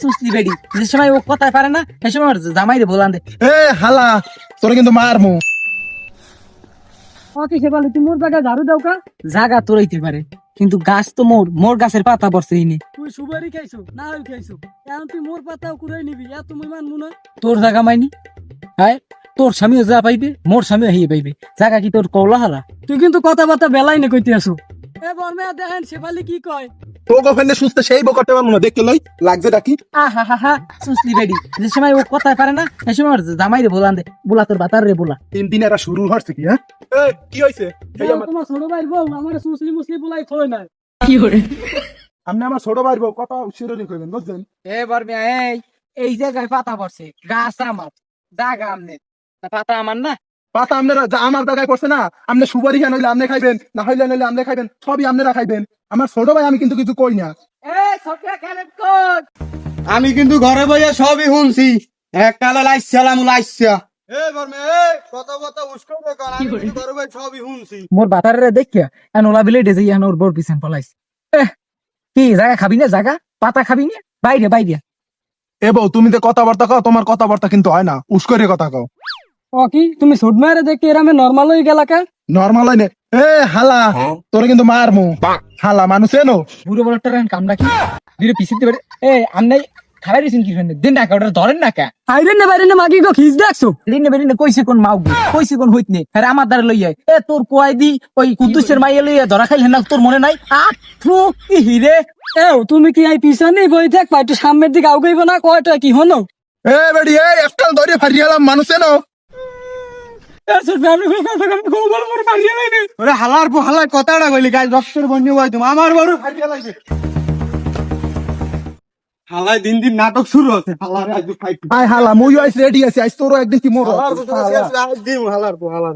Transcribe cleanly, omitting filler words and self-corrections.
সুস্তি বেডি যে সময় ও কথাই পারে না সে সময় ওর জামাইরে বলান দে। এ হালা তোরে কিন্তু মারমু। ওকে সে বলে তুই মোর বাগা ঝাড়ু দাও কা জাগা তোরাইতে পারে কিন্তু গাছ তো মোর গাছের পাতা পড়ছে ইনি। তুই সুবারি খাইছো না হই খাইছো এখন তুই মোর পাতাও কুড়াই নিবি এত মুই মানমু না। তোর জাগা মাইনি হায় তোর স্বামীও যা পাইবে মোর স্বামীও হিয়ে পাইবে জাগা কি তোর কওলা হারা। তুই কিন্তু কথাবার্তা বেলাই না কইতে আসো। এ বর্মে দেখেন শেফালি কি কয়। তো গফেন্ডে সুস্থ সেই বকতে পারমু না দেখতে লই লাগছে ডাকি। সুস্তি বেডি যে সময় ও কথাই পারে না সে সময় ওর জামাইরে বলান দে বুলা তোর বাতার রে বুলা। তিন দিন এরা শুরু হচ্ছে কি হ্যাঁ? এ কি হইছে? এই আমার তোমার ছোট ভাই বউ আমার সুসলি মুসলি বুলাই থই না। আপনি আমার ছোট ভাই বউ কথা শিরোনি কইবেন বুঝছেন? এ বর্মে এই জায়গায় পাতা পড়ছে গাছ আমার জাগা আমনে পাতা আমার না। পাতা আপনারা যা আমার জায়গায় পড়ছে না আপনি সুপারি খান হইলে আপনি খাইবেন না হইলে নইলে আপনি খাইবেন সবই আপনারা খাইবেন। আমার ছোট ভাই আমি কিন্তু কিছু কই না। আমি কিন্তু ঘরে বইয়া সবই শুনছি এককালে লাইছিলাম লাইছা সবই শুনছি। মোর বাতারে দেখিয়া এন ওলা বিলে ডেজে ইয়ান ওর বোর পিছন পলাইছ। কি জায়গা খাবি না জায়গা পাতা খাবি না বাইরে বাইরে। এ বউ তুমি তো কথাবার্তা কও তোমার কথাবার্তা কিন্তু হয় না উস্করে কথা কও। ও কি তুমি সুট মারে দেখি এরামে নরমাল হই গেলা কা। নরমাল হইনে এ হালা তোরে কিন্তু মারমু। হালা মানুষ এনো বুড়ো বড়টা রান কামড়া কি ধীরে পিছিতে পারে। আমনে খাবার দিছেন কি ফেন দিন না কাউডার ধরেন না কা আইরে না বাইরে না মাগি গো খিস দেখছো লিনে বাইরে না কইছে কোন মাউগি কইছে কোন হইত নে আরে আমার দ্বারা লই আয়। তোর কোয়াই দি ওই কুদ্দুসের মাইয়া লইয়া ধরা খাইলে না তোর মনে নাই আ থু কি হিরে। তুমি কি আই পিছনে বই থাক পাইতো সামনের দিকে আউগাইব না কয়টা কি হনো। এ বেডি এ একটাল ধরে ফারিয়ালাম মানুষ এনো। ওরে হালার পো হালার কথাটা কইলি গাছ রক্তের বন্যু ভাই তুমি আমার বড় ফাটিয়া লাগছে। হালাই দিন দিন নাটক শুরু হচ্ছে হালার আজ ফাইট আয় হালা মুই আইস রেডি আছি আইস তোরও একদিন কি মোর হালার পো হালার পো হালার